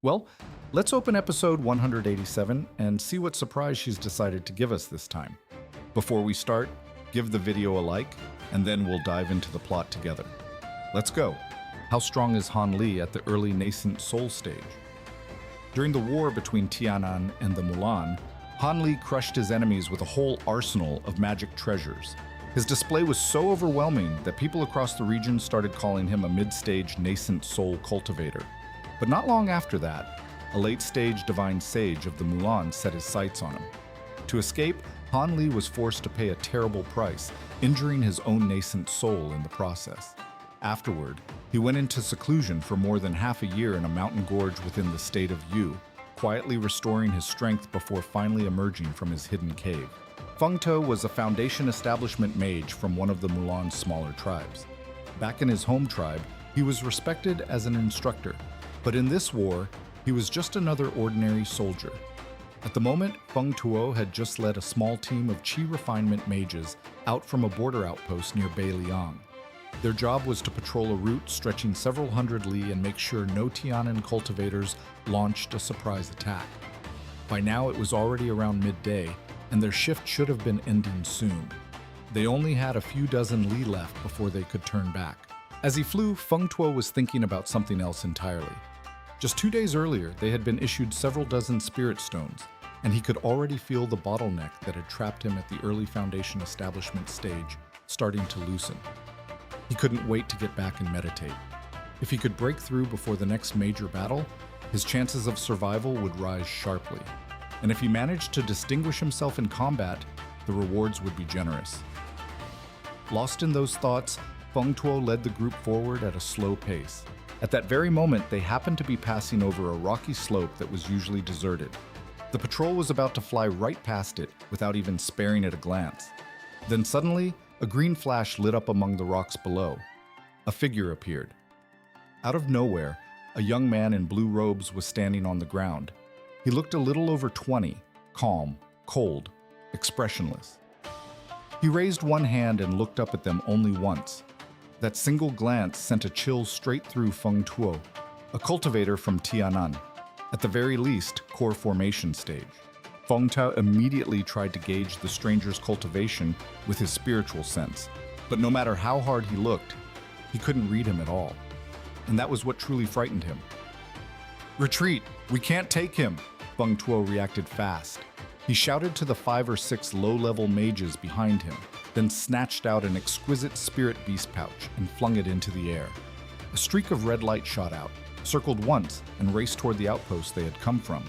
Well, let's open episode 187 and see what surprise she's decided to give us this time. Before we start, give the video a like, and then we'll dive into the plot together. Let's go. How strong is Han Li at the early Nascent Soul stage? During the war between Tianan and the Mulan, Han Li crushed his enemies with a whole arsenal of magic treasures. His display was so overwhelming that people across the region started calling him a mid-stage Nascent Soul cultivator. But not long after that, a late-stage divine sage of the Mulan set his sights on him. To escape, Han Li was forced to pay a terrible price, injuring his own nascent soul in the process. Afterward, he went into seclusion for more than half a year in a mountain gorge within the state of Yu, quietly restoring his strength before finally emerging from his hidden cave. Feng To was a foundation establishment mage from one of the Mulan's smaller tribes. Back in his home tribe, he was respected as an instructor, but in this war, he was just another ordinary soldier. At the moment, Feng Tuo had just led a small team of Qi refinement mages out from a border outpost near Beiliang. Their job was to patrol a route stretching several hundred li and make sure no Tianan cultivators launched a surprise attack. By now it was already around midday, and their shift should have been ending soon. They only had a few dozen li left before they could turn back. As he flew, Feng Tuo was thinking about something else entirely. Just 2 days earlier, they had been issued several dozen spirit stones, and he could already feel the bottleneck that had trapped him at the early Foundation establishment stage starting to loosen. He couldn't wait to get back and meditate. If he could break through before the next major battle, his chances of survival would rise sharply. And if he managed to distinguish himself in combat, the rewards would be generous. Lost in those thoughts, Feng Tuo led the group forward at a slow pace. At that very moment, they happened to be passing over a rocky slope that was usually deserted. The patrol was about to fly right past it without even sparing it a glance. Then suddenly, a green flash lit up among the rocks below. A figure appeared. Out of nowhere, a young man in blue robes was standing on the ground. He looked a little over 20, calm, cold, expressionless. He raised one hand and looked up at them only once. That single glance sent a chill straight through Feng Tuo, a cultivator from Tianan, at the very least, core formation stage. Feng Tuo immediately tried to gauge the stranger's cultivation with his spiritual sense, but no matter how hard he looked, he couldn't read him at all. And that was what truly frightened him. "Retreat! We can't take him!" Feng Tuo reacted fast. He shouted to the 5 or 6 low-level mages behind him, then snatched out an exquisite spirit beast pouch and flung it into the air. A streak of red light shot out, circled once, and raced toward the outpost they had come from.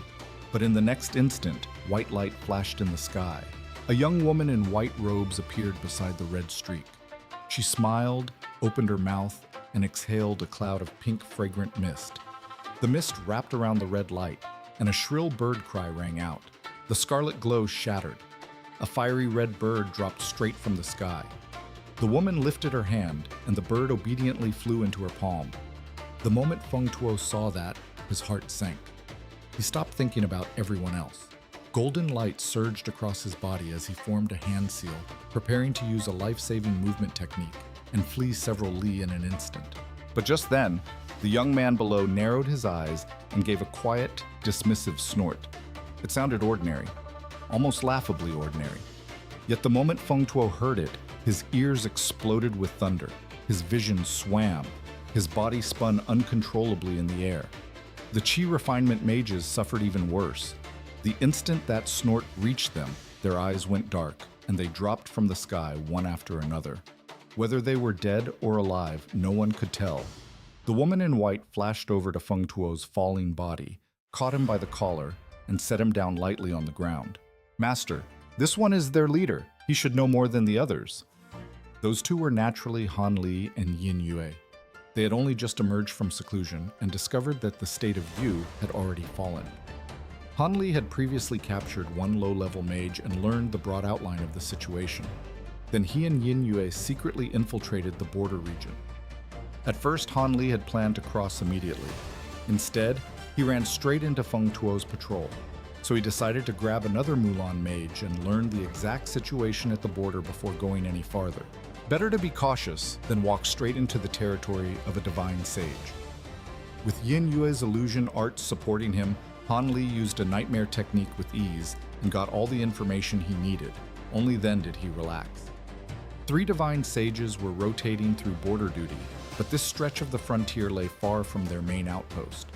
But in the next instant, white light flashed in the sky. A young woman in white robes appeared beside the red streak. She smiled, opened her mouth, and exhaled a cloud of pink, fragrant mist. The mist wrapped around the red light, and a shrill bird cry rang out. The scarlet glow shattered. A fiery red bird dropped straight from the sky. The woman lifted her hand, and the bird obediently flew into her palm. The moment Feng Tuo saw that, his heart sank. He stopped thinking about everyone else. Golden light surged across his body as he formed a hand seal, preparing to use a life-saving movement technique and flee several li in an instant. But just then, the young man below narrowed his eyes and gave a quiet, dismissive snort. It sounded ordinary, almost laughably ordinary. Yet the moment Feng Tuo heard it, his ears exploded with thunder. His vision swam. His body spun uncontrollably in the air. The Qi refinement mages suffered even worse. The instant that snort reached them, their eyes went dark, and they dropped from the sky one after another. Whether they were dead or alive, no one could tell. The woman in white flashed over to Feng Tuo's falling body, caught him by the collar, and set him down lightly on the ground. "Master, this one is their leader. He should know more than the others." Those two were naturally Han Li and Yin Yue. They had only just emerged from seclusion and discovered that the state of Yu had already fallen. Han Li had previously captured one low-level mage and learned the broad outline of the situation. Then he and Yin Yue secretly infiltrated the border region. At first, Han Li had planned to cross immediately. Instead, he ran straight into Feng Tuo's patrol. So he decided to grab another Mulan mage and learn the exact situation at the border before going any farther. Better to be cautious than walk straight into the territory of a divine sage. With Yin Yue's illusion arts supporting him, Han Li used a nightmare technique with ease and got all the information he needed. Only then did he relax. 3 divine sages were rotating through border duty, but this stretch of the frontier lay far from their main outpost.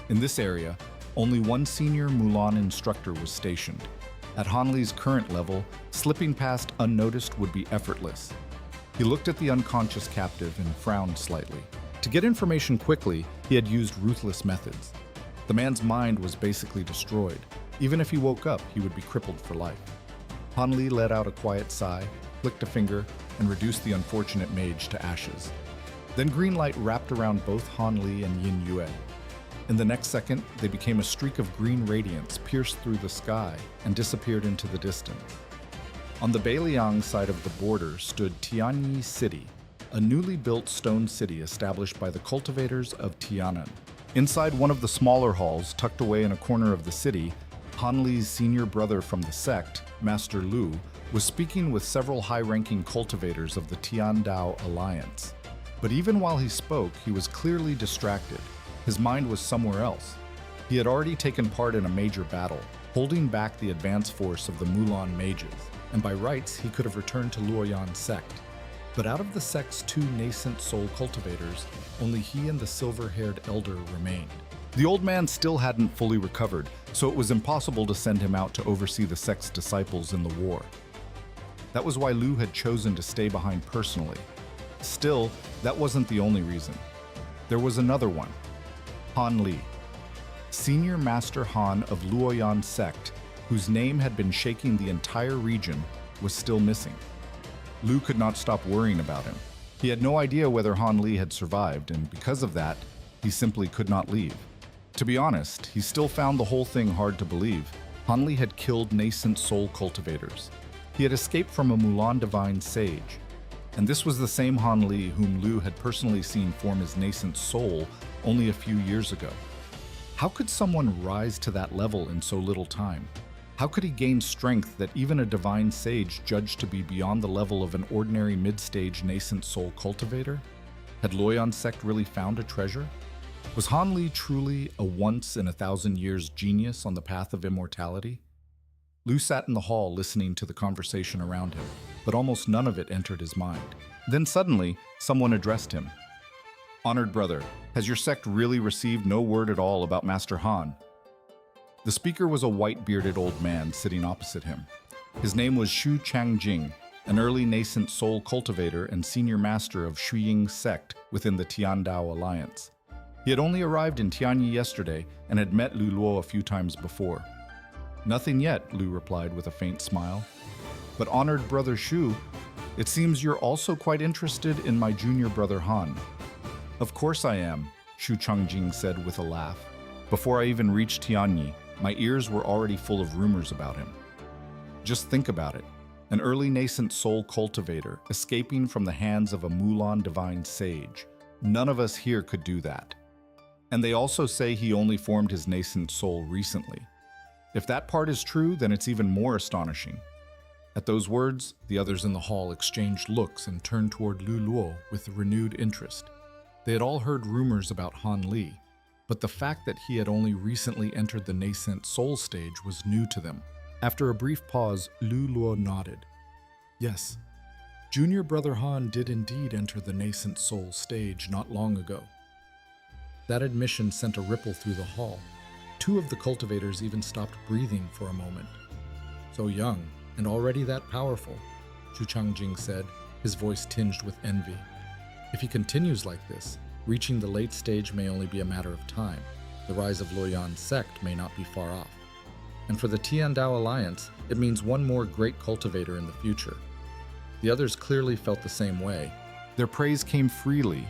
In this area, only one senior Mulan instructor was stationed. At Han Li's current level, slipping past unnoticed would be effortless. He looked at the unconscious captive and frowned slightly. To get information quickly, he had used ruthless methods. The man's mind was basically destroyed. Even if he woke up, he would be crippled for life. Han Li let out a quiet sigh, flicked a finger, and reduced the unfortunate mage to ashes. Then green light wrapped around both Han Li and Yin Yue. In the next second, they became a streak of green radiance pierced through the sky and disappeared into the distance. On the Beiliang side of the border stood Tianyi City, a newly built stone city established by the cultivators of Tianan. Inside one of the smaller halls, tucked away in a corner of the city, Han Li's senior brother from the sect, Master Lu, was speaking with several high-ranking cultivators of the Tiandao Alliance. But even while he spoke, he was clearly distracted. His mind was somewhere else. He had already taken part in a major battle, holding back the advance force of the Mulan mages, and by rights he could have returned to Luoyan's sect. But out of the sect's 2 nascent soul cultivators, only he and the silver-haired elder remained. The old man still hadn't fully recovered, so it was impossible to send him out to oversee the sect's disciples in the war. That was why Lu had chosen to stay behind personally. Still, that wasn't the only reason. There was another one. Han Li, Senior Master Han of Luoyan sect, whose name had been shaking the entire region, was still missing. Lu could not stop worrying about him. He had no idea whether Han Li had survived, and because of that, he simply could not leave. To be honest, he still found the whole thing hard to believe. Han Li had killed nascent soul cultivators. He had escaped from a Mulan divine sage. And this was the same Han Li whom Lu had personally seen form his nascent soul only a few years ago. How could someone rise to that level in so little time? How could he gain strength that even a divine sage judged to be beyond the level of an ordinary mid-stage nascent soul cultivator? Had Luoyan sect really found a treasure? Was Han Li truly a once-in-a-thousand-years genius on the path of immortality? Lu sat in the hall listening to the conversation around him, but almost none of it entered his mind. Then suddenly, someone addressed him. "Honored brother, has your sect really received no word at all about Master Han?" The speaker was a white-bearded old man sitting opposite him. His name was Xu Changjing, an early nascent soul cultivator and senior master of Shuying's sect within the Tiandao Alliance. He had only arrived in Tianyi yesterday and had met Lu Luo a few times before. "Nothing yet," Lu replied with a faint smile. "But honored brother Xu, it seems you're also quite interested in my junior brother Han." "Of course I am," Xu Changjing said with a laugh. "Before I even reached Tianyi, my ears were already full of rumors about him. Just think about it. An early nascent soul cultivator escaping from the hands of a Mulan divine sage. None of us here could do that. And they also say he only formed his nascent soul recently. If that part is true, then it's even more astonishing." At those words, the others in the hall exchanged looks and turned toward Lu Luo with renewed interest. They had all heard rumors about Han Li, but the fact that he had only recently entered the nascent soul stage was new to them. After a brief pause, Lu Luo nodded. "Yes, junior brother Han did indeed enter the nascent soul stage not long ago." That admission sent a ripple through the hall. 2 of the cultivators even stopped breathing for a moment. "So young, and already that powerful," Xu Changjing said, his voice tinged with envy. "If he continues like this, reaching the late stage may only be a matter of time. The rise of Luoyan's sect may not be far off. And for the Tiandao Alliance, it means one more great cultivator in the future." The others clearly felt the same way. Their praise came freely,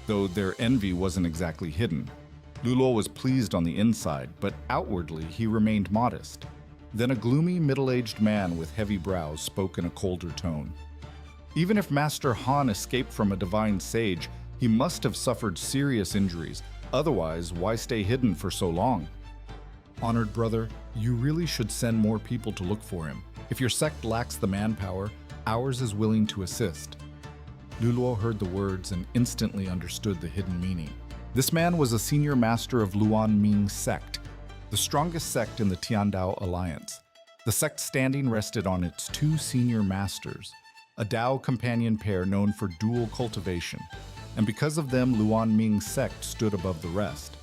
though their envy wasn't exactly hidden. Lu Luo was pleased on the inside, but outwardly he remained modest. Then a gloomy, middle-aged man with heavy brows spoke in a colder tone. "Even if Master Han escaped from a divine sage, he must have suffered serious injuries. Otherwise, why stay hidden for so long? Honored brother, you really should send more people to look for him. If your sect lacks the manpower, ours is willing to assist." Lu Luo heard the words and instantly understood the hidden meaning. This man was a senior master of Luan Ming's sect, the strongest sect in the Tiandao Alliance. The sect's standing rested on its two senior masters, a Dao companion pair known for dual cultivation, and because of them, Luan Ming's sect stood above the rest.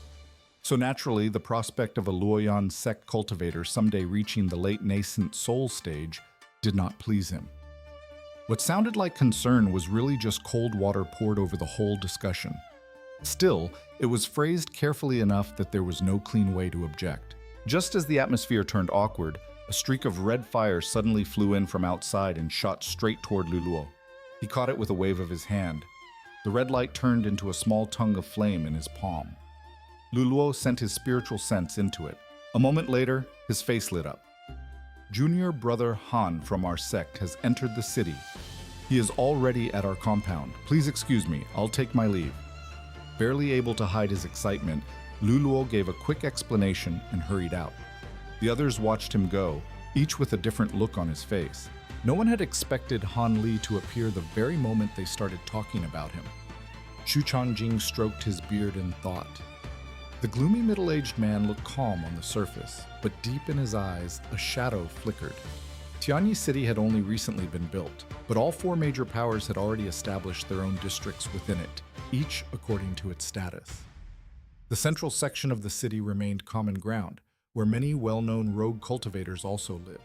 So naturally, the prospect of a Luoyan sect cultivator someday reaching the late Nascent Soul stage did not please him. What sounded like concern was really just cold water poured over the whole discussion. Still, it was phrased carefully enough that there was no clean way to object. Just as the atmosphere turned awkward, a streak of red fire suddenly flew in from outside and shot straight toward Luluo. He caught it with a wave of his hand. The red light turned into a small tongue of flame in his palm. Luluo sent his spiritual sense into it. A moment later, his face lit up. Junior brother Han from our sect has entered the city. He is already at our compound. Please excuse me, I'll take my leave. Barely able to hide his excitement, Luluo gave a quick explanation and hurried out. The others watched him go, each with a different look on his face. No one had expected Han Li to appear the very moment they started talking about him. Xu Changjing stroked his beard in thought. The gloomy middle-aged man looked calm on the surface, but deep in his eyes, a shadow flickered. Tianyi City had only recently been built, but all four major powers had already established their own districts within it, each according to its status. The central section of the city remained common ground, where many well-known rogue cultivators also lived.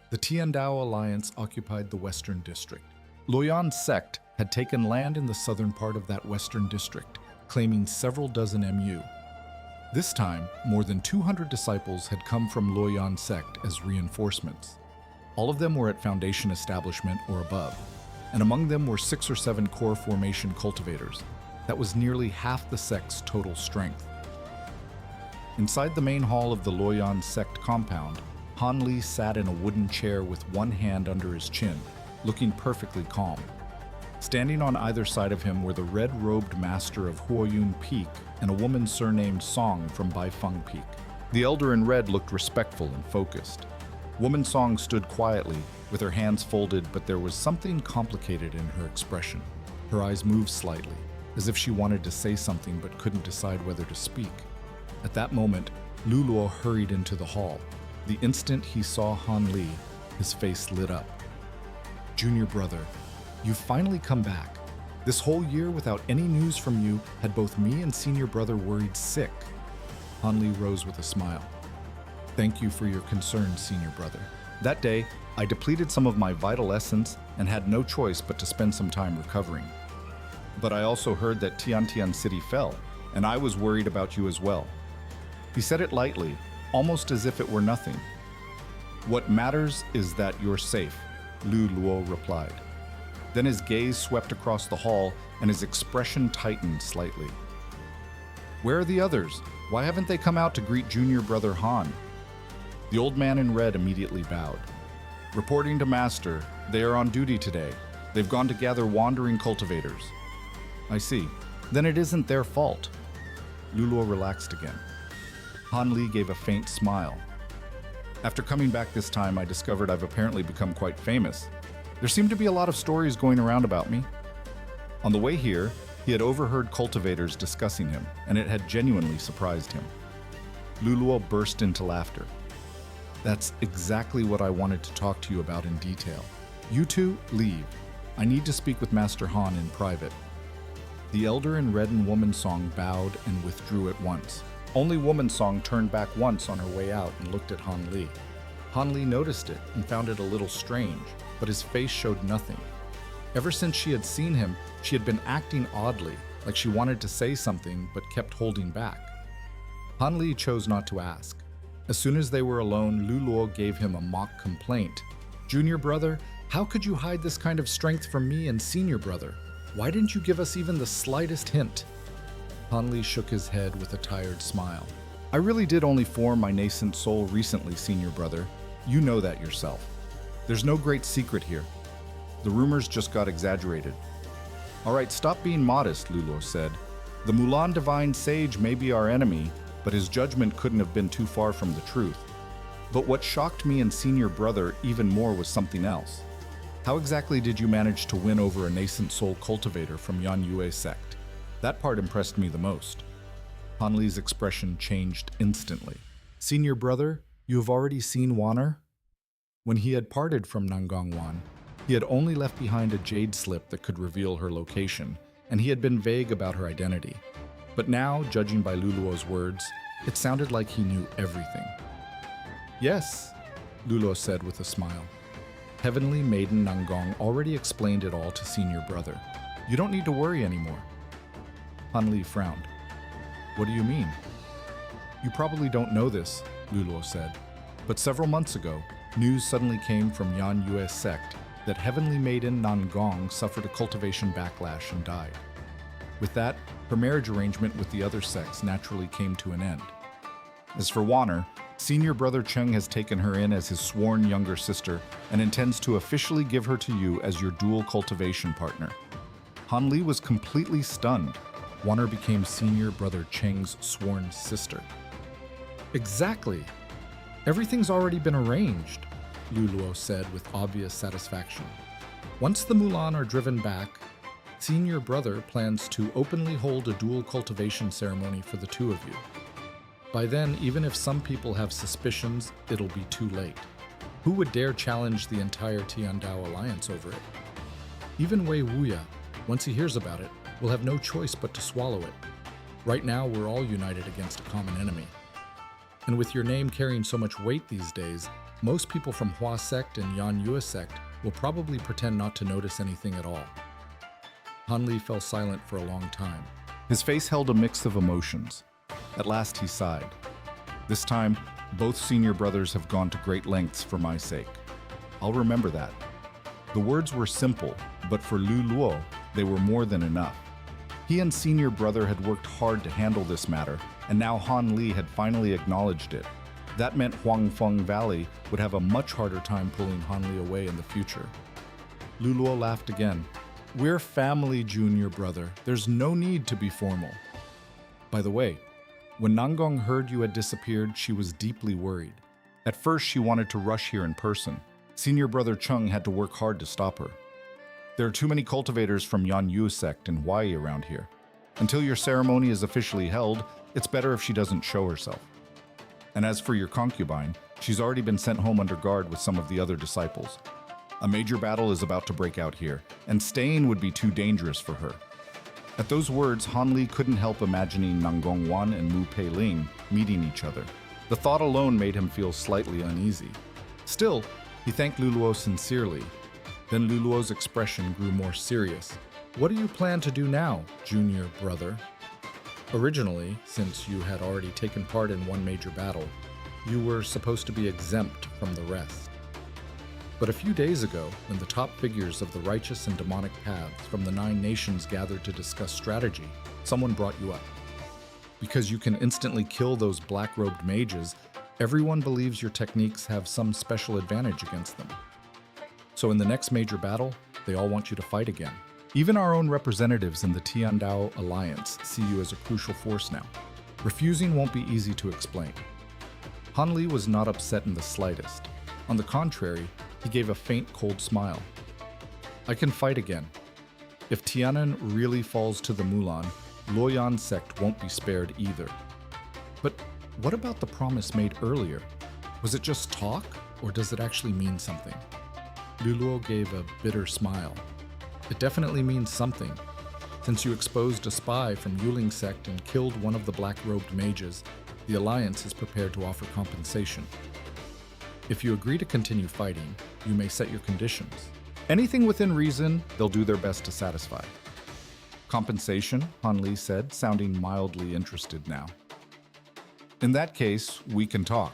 The Tiandao Alliance occupied the western district. Luoyan's sect had taken land in the southern part of that western district, claiming several dozen MU. This time, more than 200 disciples had come from Luoyan's sect as reinforcements. All of them were at Foundation establishment or above, and among them were 6 or 7 core formation cultivators. That was nearly half the sect's total strength. Inside the main hall of the Luoyan sect compound, Han Li sat in a wooden chair with one hand under his chin, looking perfectly calm. Standing on either side of him were the red-robed master of Huoyun Peak and a woman surnamed Song from Baifeng Peak. The elder in red looked respectful and focused. Woman Song stood quietly, with her hands folded, but there was something complicated in her expression. Her eyes moved slightly, as if she wanted to say something but couldn't decide whether to speak. At that moment, Luluo hurried into the hall. The instant he saw Han Li, his face lit up. Junior brother, you've finally come back. This whole year without any news from you had both me and senior brother worried sick. Han Li rose with a smile. Thank you for your concern, senior brother. That day, I depleted some of my vital essence and had no choice but to spend some time recovering. But I also heard that Tiantian City fell, and I was worried about you as well. He said it lightly, almost as if it were nothing. What matters is that you're safe, Lu Luo replied. Then his gaze swept across the hall and his expression tightened slightly. Where are the others? Why haven't they come out to greet junior brother Han? The old man in red immediately bowed. Reporting to Master, they are on duty today. They've gone to gather wandering cultivators. I see. Then it isn't their fault. Luluo relaxed again. Han Li gave a faint smile. After coming back this time, I discovered I've apparently become quite famous. There seemed to be a lot of stories going around about me. On the way here, he had overheard cultivators discussing him, and it had genuinely surprised him. Luluo burst into laughter. That's exactly what I wanted to talk to you about in detail. You two, leave. I need to speak with Master Han in private. The elder in red and Woman Song bowed and withdrew at once. Only Woman Song turned back once on her way out and looked at Han Li. Han Li noticed it and found it a little strange, but his face showed nothing. Ever since she had seen him, she had been acting oddly, like she wanted to say something but kept holding back. Han Li chose not to ask. As soon as they were alone, Luluo gave him a mock complaint. Junior brother, how could you hide this kind of strength from me and senior brother? Why didn't you give us even the slightest hint? Han Li shook his head with a tired smile. I really did only form my Nascent Soul recently, senior brother. You know that yourself. There's no great secret here. The rumors just got exaggerated. All right, stop being modest, Luluo said. The Mulan divine sage may be our enemy, but his judgment couldn't have been too far from the truth. But what shocked me and senior brother even more was something else. How exactly did you manage to win over a Nascent Soul cultivator from Yan Yue sect? That part impressed me the most. Han Li's expression changed instantly. Senior brother, you have already seen Wanner? When he had parted from Nangong Wan, he had only left behind a jade slip that could reveal her location, and he had been vague about her identity. But now, judging by Luluo's words, it sounded like he knew everything. Yes, Luluo said with a smile. Heavenly Maiden Nangong already explained it all to senior brother. You don't need to worry anymore. Han Li frowned. What do you mean? You probably don't know this, Luluo said, but several months ago, news suddenly came from Yan Yue's sect that Heavenly Maiden Nangong suffered a cultivation backlash and died. With that, her marriage arrangement with the other sects naturally came to an end. As for Wanner, senior brother Cheng has taken her in as his sworn younger sister and intends to officially give her to you as your dual cultivation partner. Han Li was completely stunned. Wanner became senior brother Cheng's sworn sister. Exactly. Everything's already been arranged, Luluo said with obvious satisfaction. Once the Mulan are driven back, senior brother plans to openly hold a dual cultivation ceremony for the two of you. By then, even if some people have suspicions, it'll be too late. Who would dare challenge the entire Tiandao Alliance over it? Even Wei Wuya, once he hears about it, will have no choice but to swallow it. Right now, we're all united against a common enemy. And with your name carrying so much weight these days, most people from Hua sect and Yan Yue sect will probably pretend not to notice anything at all. Han Li fell silent for a long time. His face held a mix of emotions. At last he sighed. This time, both senior brothers have gone to great lengths for my sake. I'll remember that. The words were simple, but for Lu Luo, they were more than enough. He and senior brother had worked hard to handle this matter, and now Han Li had finally acknowledged it. That meant Huangfeng Valley would have a much harder time pulling Han Li away in the future. Lu Luo laughed again. We're family, junior brother. There's no need to be formal. By the way, when Nangong heard you had disappeared, she was deeply worried. At first, she wanted to rush here in person. Senior brother Cheng had to work hard to stop her. There are too many cultivators from Yan Yu sect and Huai around here. Until your ceremony is officially held, it's better if she doesn't show herself. And as for your concubine, she's already been sent home under guard with some of the other disciples. A major battle is about to break out here, and staying would be too dangerous for her. At those words, Han Li couldn't help imagining Nangong Wan and Mu Peiling meeting each other. The thought alone made him feel slightly uneasy. Still, he thanked Luluo sincerely. Then Luluo's expression grew more serious. What do you plan to do now, junior brother? Originally, since you had already taken part in one major battle, you were supposed to be exempt from the rest. But a few days ago, when the top figures of the righteous and demonic paths from the 9 nations gathered to discuss strategy, someone brought you up. Because you can instantly kill those black-robed mages, everyone believes your techniques have some special advantage against them. So in the next major battle, they all want you to fight again. Even our own representatives in the Tiandao Alliance see you as a crucial force now. Refusing won't be easy to explain. Han Li was not upset in the slightest. On the contrary, he gave a faint, cold smile. I can fight again. If Tianan really falls to the Mulan, Luoyan sect won't be spared either. But what about the promise made earlier? Was it just talk, or does it actually mean something? Luluo gave a bitter smile. It definitely means something. Since you exposed a spy from Yuling sect and killed one of the black-robed mages, the Alliance is prepared to offer compensation. If you agree to continue fighting, you may set your conditions. Anything within reason, they'll do their best to satisfy. Compensation, Han Li said, sounding mildly interested now. In that case, we can talk.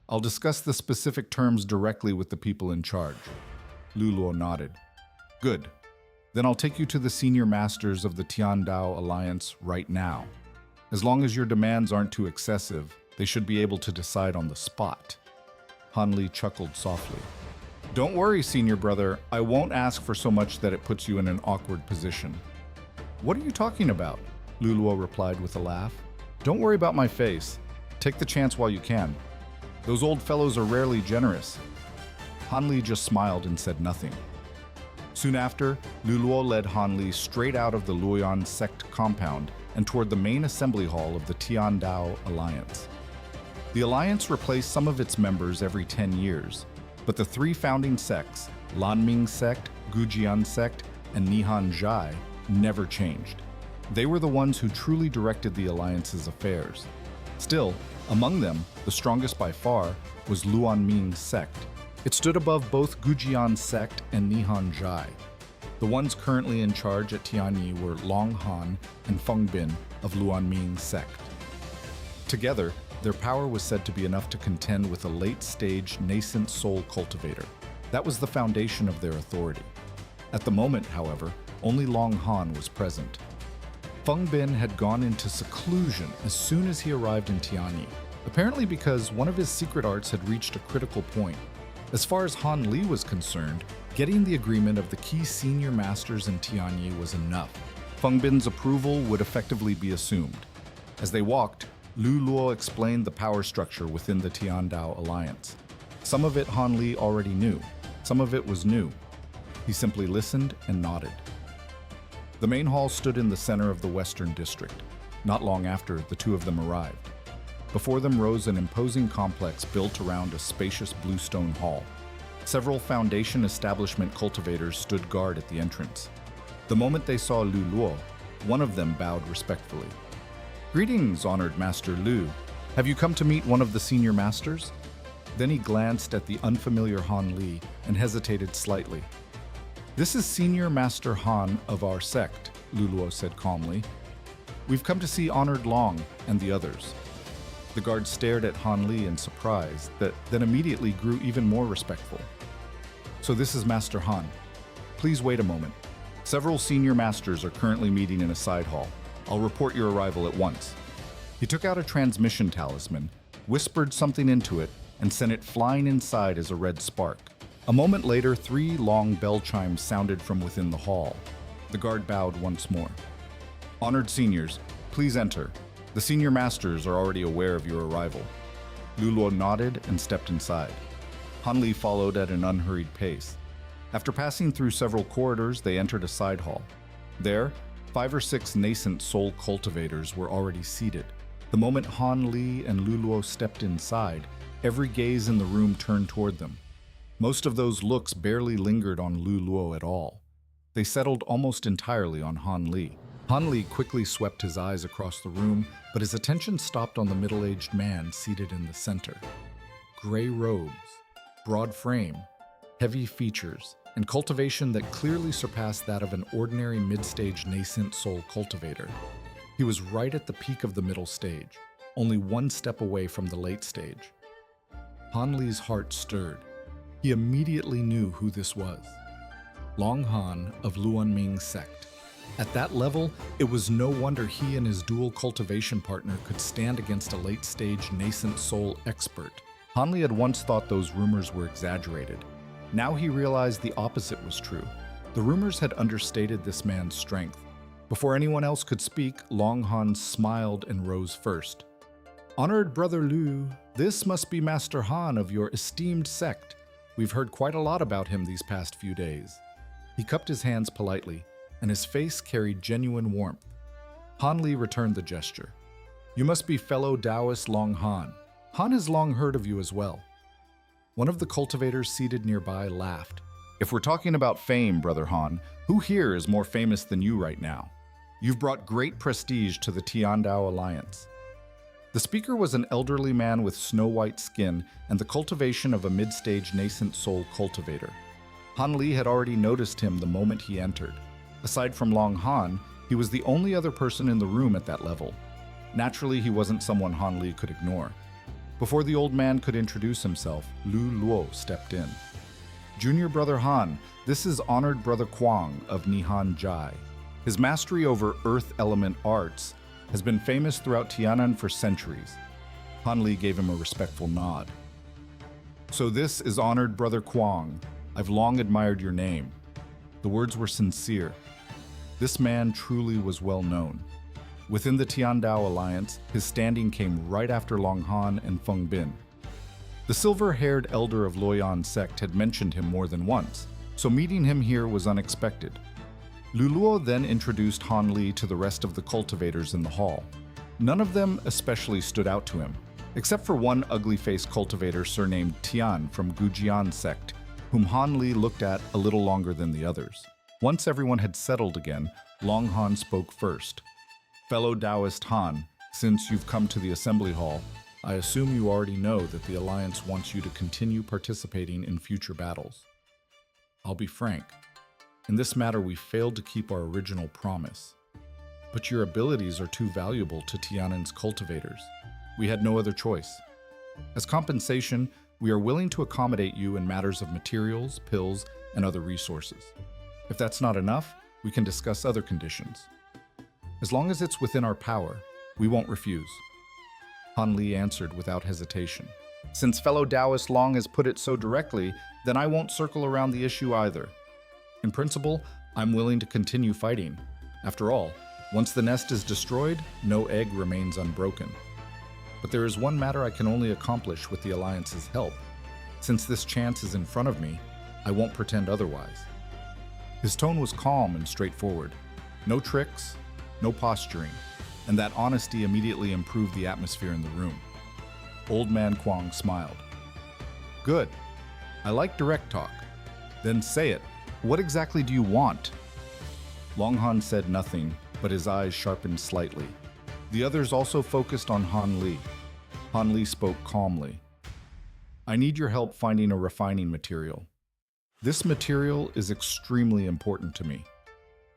I'll discuss the specific terms directly with the people in charge. Luluo nodded. Good. Then I'll take you to the senior masters of the Tiandao Alliance right now. As long as your demands aren't too excessive, they should be able to decide on the spot. Han Li chuckled softly. Don't worry, senior brother. I won't ask for so much that it puts you in an awkward position. What are you talking about? Luluo replied with a laugh. Don't worry about my face. Take the chance while you can. Those old fellows are rarely generous. Han Li just smiled and said nothing. Soon after, Lu Luo led Han Li straight out of the Luoyan sect compound and toward the main assembly hall of the Tiandao Alliance. The alliance replaced some of its members every 10 years, but the three founding sects, Lanming sect, Gujian sect, and RMJI, never changed. They were the ones who truly directed the alliance's affairs. Still, among them, the strongest by far was Lanming sect. It stood above both Gujian sect and RMJI. The ones currently in charge at Tianyi were Long Han and Feng Bin of Lanming sect. Together, their power was said to be enough to contend with a late-stage Nascent Soul cultivator. That was the foundation of their authority. At the moment, however, only Long Han was present. Feng Bin had gone into seclusion as soon as he arrived in Tianyi, apparently because one of his secret arts had reached a critical point. As far as Han Li was concerned, getting the agreement of the key senior masters in Tianyi was enough. Feng Bin's approval would effectively be assumed. As they walked, Lu Luo explained the power structure within the Tiandao Alliance. Some of it Han Li already knew, some of it was new. He simply listened and nodded. The main hall stood in the center of the Western District. Not long after, the two of them arrived. Before them rose an imposing complex built around a spacious bluestone hall. Several Foundation establishment cultivators stood guard at the entrance. The moment they saw Lu Luo, one of them bowed respectfully. "Greetings, honored Master Lu. Have you come to meet one of the senior masters?" Then he glanced at the unfamiliar Han Li and hesitated slightly. "This is Senior Master Han of our sect," Lu Luo said calmly. "We've come to see Honored Long and the others." The guard stared at Han Li in surprise, then immediately grew even more respectful. "So this is Master Han. Please wait a moment. Several senior masters are currently meeting in a side hall. I'll report your arrival at once." He took out a transmission talisman, whispered something into it, and sent it flying inside as a red spark. A moment later, 3 long bell chimes sounded from within the hall. The guard bowed once more. "Honored seniors, please enter. The senior masters are already aware of your arrival." Lu Luo nodded and stepped inside. Han Li followed at an unhurried pace. After passing through several corridors, they entered a side hall. There, 5 or 6 Nascent Soul cultivators were already seated. The moment Han Li and Lu Luo stepped inside, every gaze in the room turned toward them. Most of those looks barely lingered on Lu Luo at all. They settled almost entirely on Han Li. Han Li quickly swept his eyes across the room, but his attention stopped on the middle-aged man seated in the center. Gray robes, broad frame, heavy features, and cultivation that clearly surpassed that of an ordinary mid-stage Nascent Soul cultivator. He was right at the peak of the middle stage, only one step away from the late stage. Han Li's heart stirred. He immediately knew who this was. Long Han of Lanming sect. At that level, it was no wonder he and his dual cultivation partner could stand against a late-stage Nascent Soul expert. Han Li had once thought those rumors were exaggerated. Now he realized the opposite was true. The rumors had understated this man's strength. Before anyone else could speak, Long Han smiled and rose first. "Honored Brother Lu, this must be Master Han of your esteemed sect. We've heard quite a lot about him these past few days." He cupped his hands politely, and his face carried genuine warmth. Han Li returned the gesture. "You must be fellow Taoist Long Han. Han has long heard of you as well." One of the cultivators seated nearby laughed. "If we're talking about fame, Brother Han, who here is more famous than you right now? You've brought great prestige to the Tiandao Alliance." The speaker was an elderly man with snow-white skin and the cultivation of a mid-stage Nascent Soul cultivator. Han Li had already noticed him the moment he entered. Aside from Long Han, he was the only other person in the room at that level. Naturally, he wasn't someone Han Li could ignore. Before the old man could introduce himself, Lu Luo stepped in. "Junior Brother Han, this is Honored Brother Kwang of RMJI. His mastery over earth element arts has been famous throughout Tianan for centuries." Han Li gave him a respectful nod. "So this is Honored Brother Kwang. I've long admired your name." The words were sincere. This man truly was well known. Within the Tiandao Alliance, his standing came right after Long Han and Feng Bin. The silver-haired elder of Luoyan sect had mentioned him more than once, so meeting him here was unexpected. Luluo then introduced Han Li to the rest of the cultivators in the hall. None of them especially stood out to him, except for one ugly-faced cultivator surnamed Tian from Gujian sect, whom Han Li looked at a little longer than the others. Once everyone had settled again, Long Han spoke first. Fellow Taoist Han, since you've come to the assembly hall, I assume you already know that the Alliance wants you to continue participating in future battles. I'll be frank, in this matter we failed to keep our original promise. But your abilities are too valuable to Tianan's cultivators. We had no other choice. As compensation, we are willing to accommodate you in matters of materials, pills, and other resources. If that's not enough, we can discuss other conditions. As long as it's within our power, we won't refuse. Han Li answered without hesitation. Since fellow Taoist Long has put it so directly, then I won't circle around the issue either. In principle, I'm willing to continue fighting. After all, once the nest is destroyed, no egg remains unbroken. But there is one matter I can only accomplish with the Alliance's help. Since this chance is in front of me, I won't pretend otherwise. His tone was calm and straightforward. No tricks, no posturing, and that honesty immediately improved the atmosphere in the room. Old Man Kwong smiled. Good. I like direct talk. Then say it. What exactly do you want? Long Han said nothing, but his eyes sharpened slightly. The others also focused on Han Li. Han Li spoke calmly. I need your help finding a refining material. This material is extremely important to me.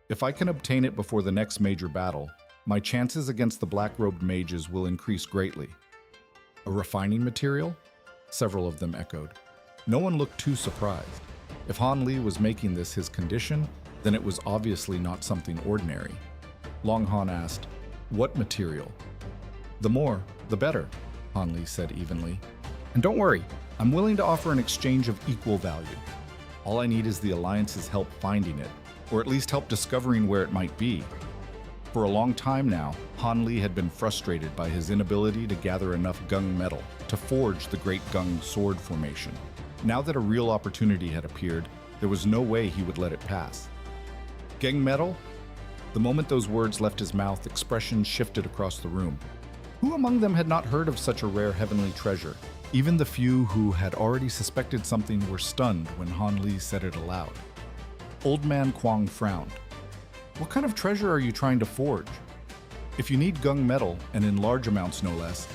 If I can obtain it before the next major battle, my chances against the black-robed mages will increase greatly. A refining material? Several of them echoed. No one looked too surprised. If Han Li was making this his condition, then it was obviously not something ordinary. Long Han asked, what material? The more, the better, Han Li said evenly. And don't worry, I'm willing to offer an exchange of equal value. All I need is the Alliance's help finding it, or at least help discovering where it might be. For a long time now, Han Li had been frustrated by his inability to gather enough gung metal to forge the Great Gung sword formation. Now that a real opportunity had appeared, there was no way he would let it pass. Gung metal? The moment those words left his mouth, expressions shifted across the room. Who among them had not heard of such a rare heavenly treasure? Even the few who had already suspected something were stunned when Han Li said it aloud. Old Man Kwong frowned. What kind of treasure are you trying to forge? If you need gung metal, and in large amounts no less,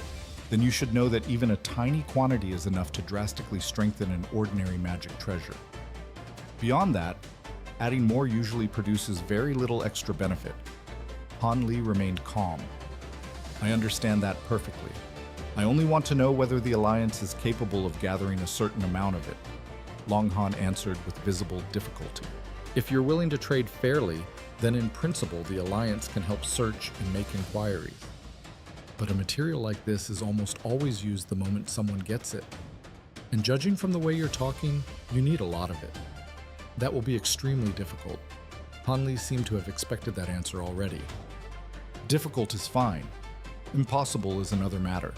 then you should know that even a tiny quantity is enough to drastically strengthen an ordinary magic treasure. Beyond that, adding more usually produces very little extra benefit. Han Li remained calm. I understand that perfectly. I only want to know whether the Alliance is capable of gathering a certain amount of it. Long Han answered with visible difficulty. If you're willing to trade fairly, then in principle the Alliance can help search and make inquiries. But a material like this is almost always used the moment someone gets it. And judging from the way you're talking, you need a lot of it. That will be extremely difficult. Han Li seemed to have expected that answer already. Difficult is fine. Impossible is another matter.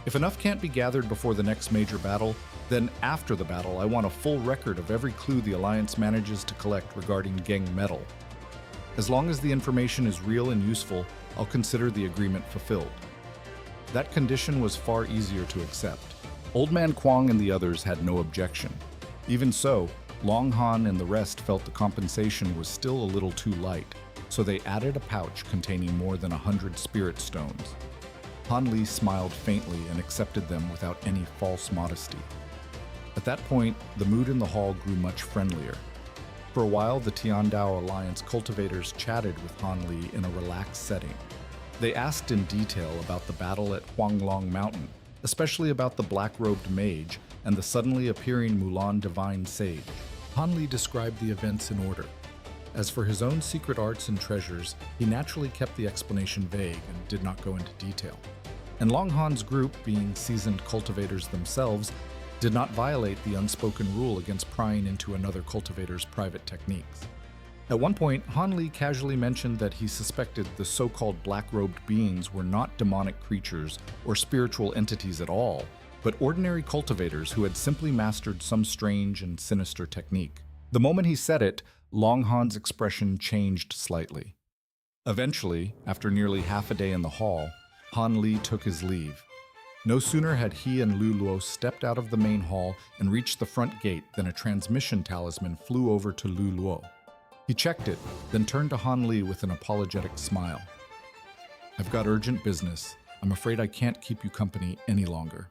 If enough can't be gathered before the next major battle, then after the battle I want a full record of every clue the Alliance manages to collect regarding gung metal. As long as the information is real and useful, I'll consider the agreement fulfilled. That condition was far easier to accept. Old Man Kwong and the others had no objection. Even so, Long Han and the rest felt the compensation was still a little too light, so they added a pouch containing more than 100 spirit stones. Han Li smiled faintly and accepted them without any false modesty. At that point, the mood in the hall grew much friendlier. For a while, the Tiandao Alliance cultivators chatted with Han Li in a relaxed setting. They asked in detail about the battle at Huanglong Mountain, especially about the black-robed mage and the suddenly appearing Mulan divine sage. Han Li described the events in order. As for his own secret arts and treasures, he naturally kept the explanation vague and did not go into detail. And Long Han's group, being seasoned cultivators themselves, did not violate the unspoken rule against prying into another cultivator's private techniques. At one point, Han Li casually mentioned that he suspected the so-called black-robed beings were not demonic creatures or spiritual entities at all, but ordinary cultivators who had simply mastered some strange and sinister technique. The moment he said it, Long Han's expression changed slightly. Eventually, after nearly half a day in the hall, Han Li took his leave. No sooner had he and Lu Luo stepped out of the main hall and reached the front gate than a transmission talisman flew over to Lu Luo. He checked it, then turned to Han Li with an apologetic smile. "I've got urgent business. I'm afraid I can't keep you company any longer.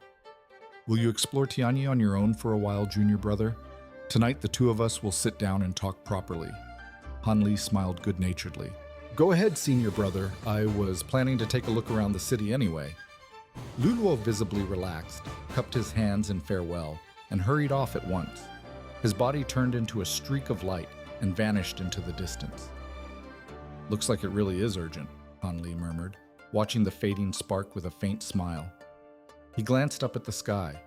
Will you explore Tianyi on your own for a while, junior brother? Tonight the two of us will sit down and talk properly." Han Li smiled good-naturedly. "Go ahead, senior brother. I was planning to take a look around the city anyway." Lu Luo visibly relaxed, cupped his hands in farewell, and hurried off at once. His body turned into a streak of light and vanished into the distance. "Looks like it really is urgent," Han Li murmured, watching the fading spark with a faint smile. He glanced up at the sky,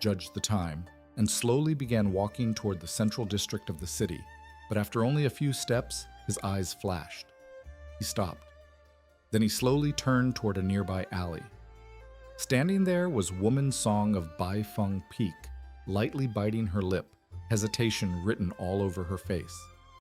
judged the time, and slowly began walking toward the central district of the city, but after only a few steps, his eyes flashed. He stopped. Then he slowly turned toward a nearby alley. Standing there was Woman Song of Bai Feng Peak, lightly biting her lip, hesitation written all over her face.